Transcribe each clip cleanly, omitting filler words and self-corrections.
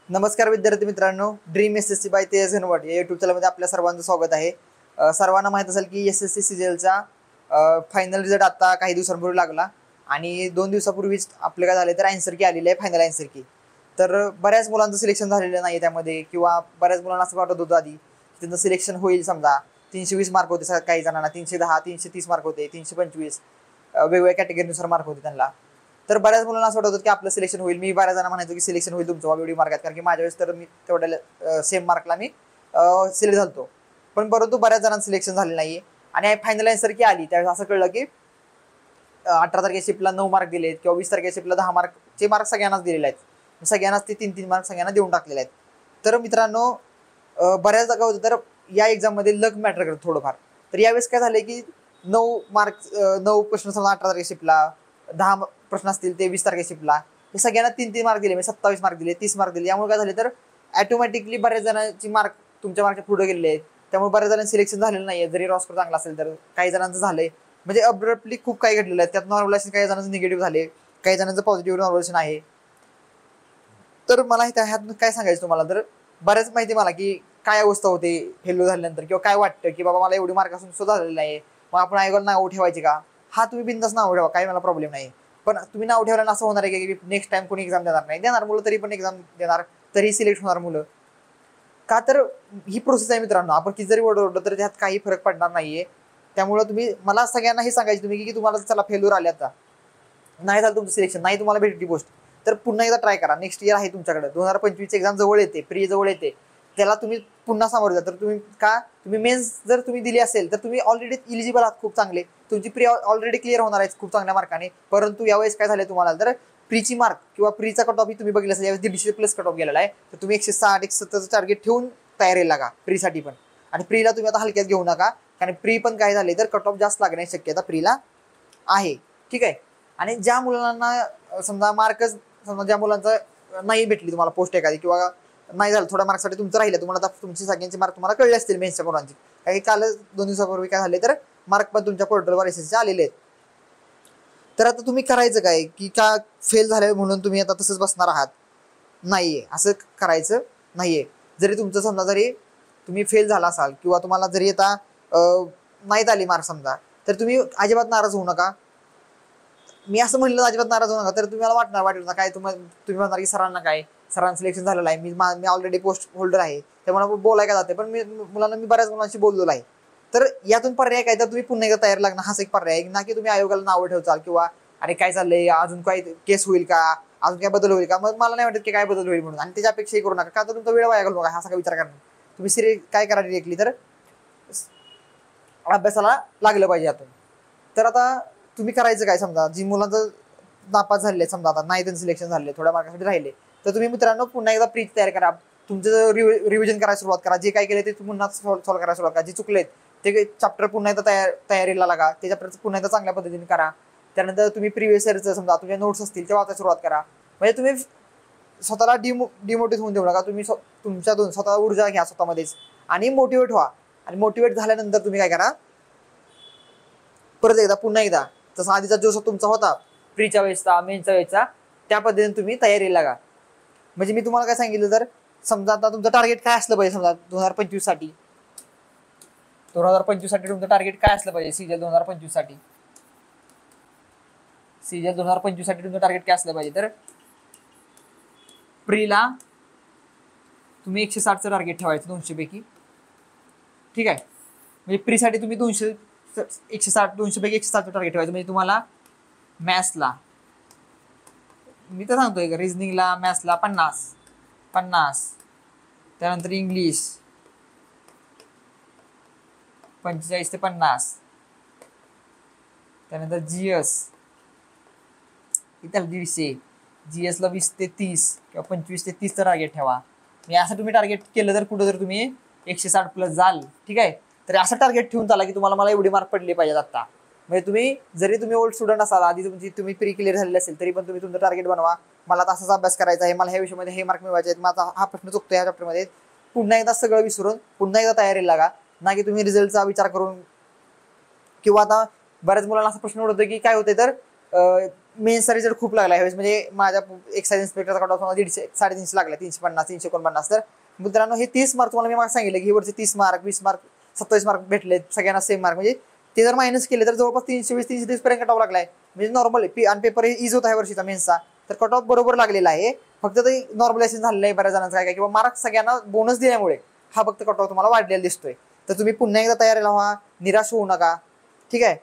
नमस्कार विद्यार्थी मित्रांनो, ड्रीम एसएससी बाय तेज घनवट या युट्यूब चॅनलमध्ये आपल्या सर्वांचं स्वागत आहे। सर्वांना माहित असेल की एसएससी सीजीएलचा फायनल रिझल्ट आता काही दिवसांपूर्वी लागला आणि 2 दिवसापूर्वीच आपले काय झाले तर आन्सर की आलेली आहे, फायनल आन्सर की। तर बऱ्याच मुलांचं सिलेक्शन झालेलं नाही त्यामध्ये, किंवा बऱ्याच मुलांना असं वाटत होतं आधी की त्यांचं सिलेक्शन होईल। समजा 320 मार्क होते काही जणांना, 310 330 मार्क होते, 325 वेगवेगळ्या कॅटेगरीनुसार मार्क होते त्यांना। तर बऱ्याच मुलांना असं वाटत होतं की आपलं सिलेक्शन होईल। मी बऱ्याच जणांना म्हणायचो की सिलेक्शन होईल तुमचं एवढी मार्कात, कारण की माझ्या वेळेस तर मी तेवढ्या सेम मार्कला मी सिलेक्ट झालतो। पण परंतु बऱ्याच जणांचं सिलेक्शन झालं नाही आणि फायनल आन्सर की आली त्यावेळेस असं कळलं की 18 तारखेच्या शिफ्टला 9 मार्क दिलेत किंवा 20 तारखेच्या शिफ्टला 10 मार्कचे मार्क सगळ्यांनाच दिलेले आहेत, सगळ्यांनाच ते 3-3 मार्क सगळ्यांना देऊन टाकलेले आहेत। तर मित्रांनो, बऱ्याच जागा होतं तर या एक्झाममध्ये लक मॅटर करतं थोडंफार। तर यावेळेस काय झालं की 9 प्रश्न समजा 18 तारखेच्या शिफ्टला, 10 प्रश्न असतील ते 20 तारखेच्या शिफ्टला, हे सगळ्यांना 3-3 मार्क दिले, म्हणजे 27 मार्क दिले, 30 मार्क दिले। यामुळे काय झाले तर ऑटोमॅटिकली बऱ्याच जणांची मार्क तुमच्या मार्कच्या पुढे गेलेले आहेत। त्यामुळे बऱ्याच जणांचं सिलेक्शन झालेलं नाही, जरी रॉस्टर चांगला असेल तर। काही जणांचं झालंय, म्हणजे अब्रप्टली खूप काही घडलेलं आहे। त्यात नॉर्मलायझेशन काही जणांचं निगेटिव्ह झाले, काही जणांचं पॉझिटिव्ह नॉर्मलायझेशन आहे। तर मला ह्यातून काय सांगायचं तुम्हाला, तर बऱ्याच माहिती मला की काय अवस्था होते फेल्यू झाल्यानंतर, किंवा काय वाटतं की बाबा मला एवढी मार्क असून सुद्धा झालेलं नाही, मग आपण आयोगाला नाव ठेवायचे का? हा, तुम्ही बिंदास नाव ठेवा, काही मला प्रॉब्लेम नाही। पण तुम्ही नाव ठेवल्यानं असं होणार आहे की नेक्स्ट टाइम कोणी एक्झाम देणार नाही, देणार मुलं तरी पण एक्झाम देणार, तरी सिलेक्ट होणार मुलं का? तर ही प्रोसेस आहे मित्रांनो। आपण किती जरी ओरडलं तर त्यात काही फरक पडणार नाहीये। त्यामुळे तुम्ही मला सगळ्यांना हे सांगायचं तुम्ही की तुम्हाला चला फेल्यूर आले, आता नाही झालं तुमचं सिलेक्शन, नाही तुम्हाला भेटली पोस्ट, तर पुन्हा एकदा ट्राय करा। नेक्स्ट इयर आहे तुमच्याकडे, 2025 एक्झाम जवळ येते, प्री जवळ येते, त्याला तुम्ही पुन्हा सामोरे जा। तर तुम्ही का, तुम्ही मेन्स जर तुम्ही दिली असेल तर तुम्ही ऑलरेडी इलिजिबल आहात खूप चांगले, तुमची प्री ऑलरेडी क्लिअर होणार आहे खूप चांगल्या मार्काने। परंतु यावेळेस काय झालं तुम्हाला, तर प्रीची मार्क किंवा प्रीचा कट ऑफ तुम्ही बघितलं असेल, यावेळेस 150+ कट ऑफ गेलेला आहे। तर तुम्ही 160 170 टार्गेट ठेवून तयारी लागा प्रीसाठी पण। आणि प्रीला तुम्ही आता हलक्यात घेऊ नका, कारण प्री पण काय झाले तर कट ऑफ जास्त लागण्याची शक्यता प्रीला आहे, ठीक आहे। आणि ज्या मुलांना समजा मार्कच, समजा ज्या मुलांचं नाही भेटली तुम्हाला पोस्ट एखादी, किंवा नाही झालं थोड्या मार्क्ससाठी तुमचं राहिलं, तुम्हाला आता तुमची सगळ्यांचे मार्क तुम्हाला कळले असतील मेन्सच्या मुलांची, काही काल 2 दिवसापूर्वी काय झाले तर मार्क पण तुमच्या पोर्टलवर एसएससीचे आलेले आहेत। तर आता तुम्ही करायचं काय की का फेल झाले म्हणून तुम्ही आता तसंच बसणार आहात? नाहीये, असं करायचं नाहीये। जरी तुमचं समजा जरी तुम्ही फेल झाला असाल, किंवा तुम्हाला जरी आता नाहीत आली मार्क समजा, तर तुम्ही अजिबात नाराज होऊ नका। मी असं म्हणलं अजिबात नाराज होऊ नका, तर तुम्हाला वाटलं ना काय, तुम्ही म्हणणार की सरांचं सिलेक्शन झालेलं आहे, मी ऑलरेडी पोस्ट होल्डर आहे, त्यामुळे बोलाय का जाते। पण मी बऱ्याच मुलांशी बोललेलो आहे। तर यातून पर्याय काय, तर तुम्ही पुन्हा एकदा तयार लागणार, हाच एक पर्याय आहे ना, की तुम्ही आयोगाला नावं ठेवचाल, किंवा अरे काय चाललंय, अजून काय केस होईल का, अजून काय बदल होईल का? मग मला नाही वाटत की काय बदल होईल म्हणून, आणि त्याच्या अपेक्षाही करू नका, का तर तुमचा वेळ वाया घालू नका, हा सगळा विचार करणार। तुम्ही काय करा डिरेक्टली, तर अभ्यासाला लागलं पाहिजे यातून। तर आता तुम्ही करायचं काय, समजा जी मुलांचं नापास झाले, समजा आता नाही त्यांचं सिलेक्शन झाले, थोड्या मार्कासाठी राहिले, तर तुम्ही मित्रांनो पुन्हा एकदा प्री तयार करा, तुमचं रिव्हिजन करायला सुरुवात करा, जे काय केले ते पुन्हा सॉल्व्ह करायला सुरुवात करा, जे चुकलेत ते चॅप्टर पुन्हा एकदा तयारीला लागा, ते चॅप्टर पुन्हा एकदा चांगल्या पद्धतीने करा। त्यानंतर तुम्ही प्रिव्हियस इयरचं समजा तुमच्या नोट्स असतील ते वाचायला सुरुवात करा। म्हणजे तुम्ही स्वतःला डिमोटिव्ह होऊन देऊ नका, तुम्ही तुमच्यातून स्वतः ऊर्जा घ्या स्वतःमध्येच आणि मोटिवेट व्हा। आणि मोटिवेट झाल्यानंतर तुम्ही काय करा, परत एकदा पुन्हा एकदा तसा आधीचा जोश तुमचा होता प्रीच्या वेळेसचा, मेनच्या वेळेसचा, त्या पद्धतीने तुम्ही तयारी लागा। म्हणजे मी तुम्हाला काय सांगितलं, तर समजा आता तुमचं टार्गेट काय असलं पाहिजे, समजा 2025 साठी तुमचं टार्गेट काय असलं पाहिजे, सीजीएल 2025 साठी तुमचं टार्गेट काय असलं पाहिजे, तर प्रीला तुम्ही 160चं टार्गेट ठेवायचं 200 पैकी, ठीक आहे। म्हणजे प्रीसाठी तुम्ही 200 पैकी 160चं टार्गेट ठेवायचं। म्हणजे तुम्हाला मॅथ्सला, मी तर सांगतोय, रिझनिंगला मॅथ्सला 50, त्यानंतर इंग्लिश 45 ते 50, त्यानंतर जीएस इथं 150, जीएसला 20 ते 30 किंवा 25 ते 30चं टार्गेट ठेवा। मी असं तुम्ही टार्गेट केलं तर कुठं जर तुम्ही 160+ जाल, ठीक आहे। तर असं टार्गेट ठेवून चाला की मला एवढी मार्क पडले पाहिजेत आता। म्हणजे जरी तुम्ही ओल्ड स्टुडंट असाल, आधी तुम्ही प्री क्लिअर झालेले असेल, तरी पण तुम्ही तुमचं टार्गेट बनवा, मला तासाचा अभ्यास करायचा आहे, मला ह्या विषयामध्ये हे मार्क मिळवायचे आहेत, माझा हा प्रश्न चुकतो ह्या चॅप्टरमध्ये, पुन्हा एकदा सगळं विसरून पुन्हा एकदा तयारी लागा। ना की तुम्ही रिझल्टचा विचार करून, किंवा आता बऱ्याच मुलांना असा प्रश्न उडतो की काय होते, तर मेन्सचा रिझल्ट खूप लागला ह्यावेळेस, म्हणजे माझ्या एक्साइज इन्स्पेक्टरचा कट ऑफ 150 350 लागला, 350 349. तर मित्रांनो हे 30 मार्क तुम्हाला मी मार्क सांगितलं की ही वरचे 30 मार्क 20 मार्क 27 मार्क भेटले सगळ्यांना सेम मार्क, म्हणजे ते जर मायनस केले तर जवळपास 320 330 पर्यंत कट ऑफ लागलाय, म्हणजे नॉर्मल आहे. आणि पेपर इज होता ह्या वर्षीचा मेन्सचा, तर कट ऑफ बरोबर लागलेला आहे. फक्त ते नॉर्मलायझेशन झालेलं आहे बऱ्याच जणांचं काय किंवा मार्क सगळ्यांना बोनस दिल्यामुळे हा फक्त कट ऑफ तुम्हाला वाढलेला दिसतोय. तर तुम्ही पुन्हा एकदा तयारी व्हा, निराश होऊ नका, ठीक आहे.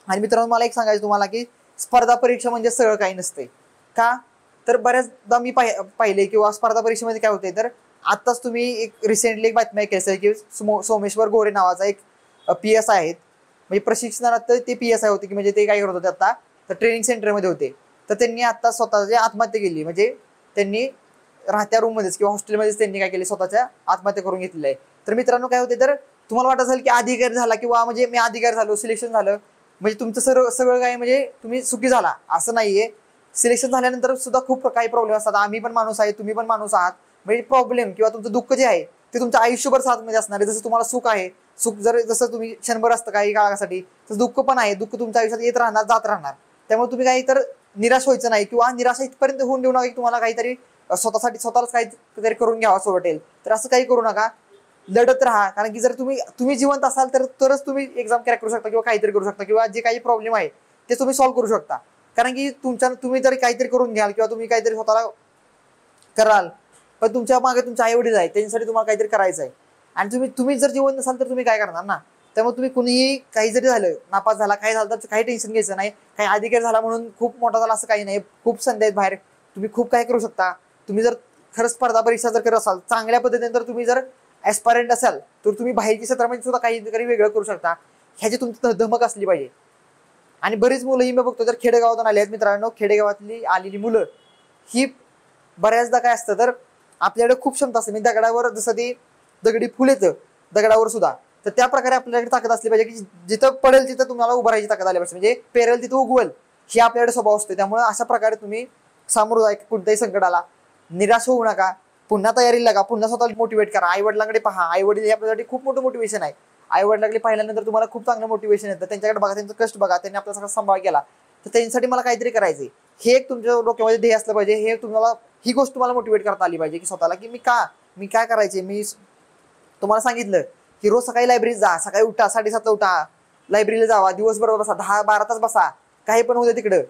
आणि मित्रांनो मला एक सांगायचं तुम्हाला की स्पर्धा परीक्षा म्हणजे सगळं काही नसते. का तर बऱ्याचदा मी पाहिले किंवा स्पर्धा परीक्षेमध्ये काय होते, तर आत्ताच तुम्ही एक रिसेंटली एक बातमी ऐकली असेल की सोमेश्वर गोरे नावाचा एक PS आहेत, म्हणजे प्रशिक्षणात ते PS होते की म्हणजे ते काय करत होते आता, तर ट्रेनिंग सेंटरमध्ये होते. तर त्यांनी आता स्वतःची आत्महत्या केली, म्हणजे त्यांनी राहत्या रूममध्येच किंवा हॉस्टेलमध्येच त्यांनी काय केले, स्वतःच्या आत्महत्या करून घेतलेलं आहे. तर मित्रांनो काय होते, तर तुम्हाला वाटत असेल की अधिकारी झाला किंवा म्हणजे मी अधिकारी झालो, सिलेक्शन झालं म्हणजे तुमचं सगळं काय म्हणजे तुम्ही सुखी झाला, असं नाहीये. सिलेक्शन झाल्यानंतर सुद्धा खूप काही प्रॉब्लेम असतात. आम्ही पण माणूस आहे, तुम्ही पण माणूस आहात. म्हणजे प्रॉब्लेम किंवा तुमचं दुःख जे आहे ते तुमच्या आयुष्यभर साथमध्ये असणार आहे. जसं तुम्हाला सुख आहे, सुख जसं तुम्ही क्षणभर असतं काही काळासाठी, तसं दुःख पण आहे. दुःख तुमच्या आयुष्यात येत राहणार, जात राहणार. त्यामुळे तुम्ही काही तर निराश व्हायचं नाही किंवा निराशा इथपर्यंत होऊन देऊ नका की तुम्हाला काहीतरी स्वतःलाच काहीतरी करून घ्यावं असं वाटेल. तर असं काही करू नका, लढत राहा. कारण की जर तुम्ही जिवंत असाल तरच तुम्ही एक्झाम क्रॅक करू शकता किंवा काहीतरी करू शकता किंवा जे काही प्रॉब्लेम आहे ते तुम्ही सॉल्व्ह करू शकता. कारण की तुम्ही जर काहीतरी करून घ्याल किंवा तुम्ही काहीतरी स्वतःला कराल, पण तुमच्या मागे तुमचे आई वडील आहेत, त्यांच्यासाठी तुम्हाला काहीतरी करायचं आहे. आणि तुम्ही जर जिवंत नसाल तर तुम्ही काय करणार ना. त्यामुळे तुम्ही कुणीही काही जरी झालं, नापास झाला, काही झालं तर काही टेन्शन घ्यायचं नाही. काही अधिकारी झाला म्हणून खूप मोठा झाला असं काही नाही. खूप संधी आहेत बाहेर, तुम्ही खूप काही करू शकता. तुम्ही जर खरंच स्पर्धा परीक्षा जर करत असाल चांगल्या पद्धतीने, तर तुम्ही जर ॲस्पायरंट असाल तर तुम्ही बाहेरच्या क्षेत्रामध्ये सुद्धा काहीतरी वेगळं करू शकता. ह्याची तुमची धमक असली पाहिजे. आणि बरीच मुलं ही मी बघतो तर खेडेगावातून आली आहेत मित्रांनो. खेडेगावातली आलेली मुलं ही बऱ्याचदा काय असतं, तर आपल्याकडे खूप क्षमता असते. मी दगडावर जसं ती दगडी फुल येतं दगडावर सुद्धा, तर त्या प्रकारे आपल्याकडे ताकद असली पाहिजे की जिथं पडेल तिथं तुम्हाला उभं राहायची ताकद आली पाहिजे. म्हणजे पेरेल तिथं उगवेल ही आपल्याकडे स्वभाव असतो. त्यामुळे अशा प्रकारे तुम्ही सामोरं जाय, कोणत्याही संकटाला निराश होऊ नका. पुन्हा तयारी लागा, पुन्हा स्वतःला मोटिवेट करा. आई वडिलांकडे पहा, आई वडील हे आपल्यासाठी खूप मोठं मोटिवेशन आहे. आई वडिलांकडे पाहिल्यानंतर तुम्हाला खूप चांगलं मोटिवेशन येतं. त्यांच्याकडे बघा, त्यांचं कष्ट बघा, त्यांनी आपला सगळा सांभाळ केला, तर त्यांच्यासाठी मला काहीतरी करायचंय हे एक तुमच्या डोक्यामध्ये ध्येय असलं पाहिजे. हे तुम्हाला ही गोष्ट तुम्हाला मोटिवेट करता आली पाहिजे की स्वतःला की मी काय करायचे. मी तुम्हाला सांगितलं की रोज सकाळी लायब्ररीत जा, सकाळी उठा, 7:30 उठा, लायब्ररीला जावा, दिवसभर बसा, 10-12 तास बसा, काही पण होते तिकडं.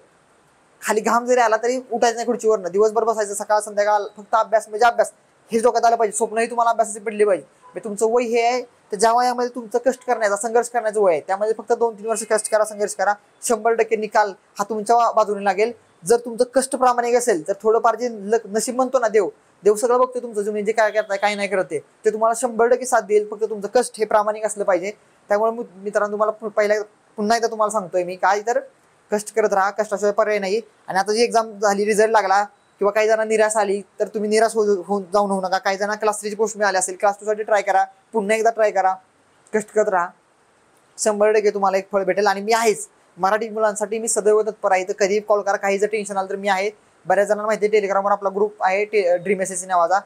खाली घाम जरी आला तरी उठायचं नाही खुर्चीवरनं, दिवसभर बसायचं, सकाळ संध्याकाळ फक्त अभ्यास म्हणजे अभ्यास. हेच डोक्यात आलं पाहिजे. स्वप्नही तुम्हाला अभ्यासाची पडली पाहिजे. तुमचं वय हे आहे, तर ज्या वयामध्ये तुमचं कष्ट करण्याचा, संघर्ष करण्याचं वय आहे, त्यामध्ये फक्त 2-3 वर्ष कष्ट करा, संघर्ष करा. 100% निकाल हा तुमच्या बाजूने लागेल. जर तुमचं कष्ट प्रामाणिक असेल तर थोडंफार जे नशीब म्हणतो ना, देव सगळं बघतो तुमचं, तुम्ही जे काय करताय काय नाही करत ते तुम्हाला 100% साथ देईल. फक्त तुमचं कष्ट हे प्रामाणिक असलं पाहिजे. त्यामुळे मित्रांनो तुम्हाला पुन्हा एकदा तुम्हाला सांगतोय मी, काय तर कष्ट करत राहा, कष्टाशिवाय पर्याय नाही. आणि आता जी एक्झाम झाली, रिझल्ट लागला किंवा काही जणांना निराश आली तर तुम्ही निराश होऊन होऊ नका. काही जणांना क्लास 3ची पोस्ट मिळाली असेल, क्लास 2 साठी ट्राय करा, पुन्हा एकदा ट्राय करा, कष्ट करत राहा. 100% तुम्हाला एक फळ भेटेल. आणि मी आहेच, मराठी मुलांसाठी मी सदैव तत्पर आहे. तर कधी कॉल करा, काही जर टेन्शन आलं तर मी आहे. बऱ्याच जणांना माहिती आहे, टेलिग्रामवर आपला ग्रुप आहे, ड्रीम SSC नावाचा.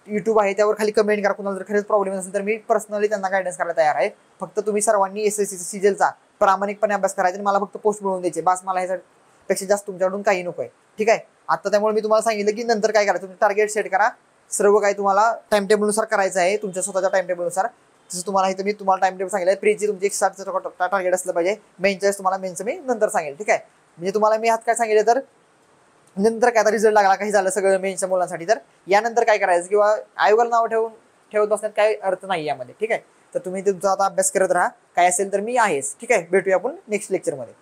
YouTube आहे, त्यावर खाली कमेंट करा. कुणाला जर खरंच प्रॉब्लेम असेल तर मी पर्सनली त्यांना गायडन्स करायला तयार आहे. फक्त तुम्ही सर्वांनी SSC CGLचा प्रामाणिकपणे अभ्यास करायचा आणि मला फक्त पोस्ट मिळवून द्यायचे, बस. मला ह्याच्यापेक्षा जास्त तुमच्याकडून काही नको आहे, ठीक आहे. आता त्यामुळे मी तुम्हाला सांगितलं की नंतर काय करायचं, तुम्ही टार्गेट सेट करा. सर्व काही तुम्हाला टाइम टेबलनुसार करायचं आहे, तुमच्या स्वतःच्या टाइम टेबलनुसार. जसं तुम्हाला इथं मी तुम्हाला टाइम टेबल सांगितलं. प्रीची तुमची 160चं टार्गेट असलं पाहिजे. मेनच्या तुम्हाला मेनचं मी नंतर सांगेल, ठीक आहे. म्हणजे तुम्हाला मी हात काय सांगितलं, तर नंतर काय आता रिझल्ट लागला, काही झालं सगळं मेन्सच्या मुलांसाठी, तर यानंतर काय करायचं किंवा आयोगाला नाव ठेवत बसण्यात काही अर्थ नाही यामध्ये, ठीक आहे. तर तुम्ही तुमचा आता अभ्यास करत राहा, काय असेल तर मी आहेच, ठीक आहे. भेटूया आपण नेक्स्ट लेक्चरमध्ये.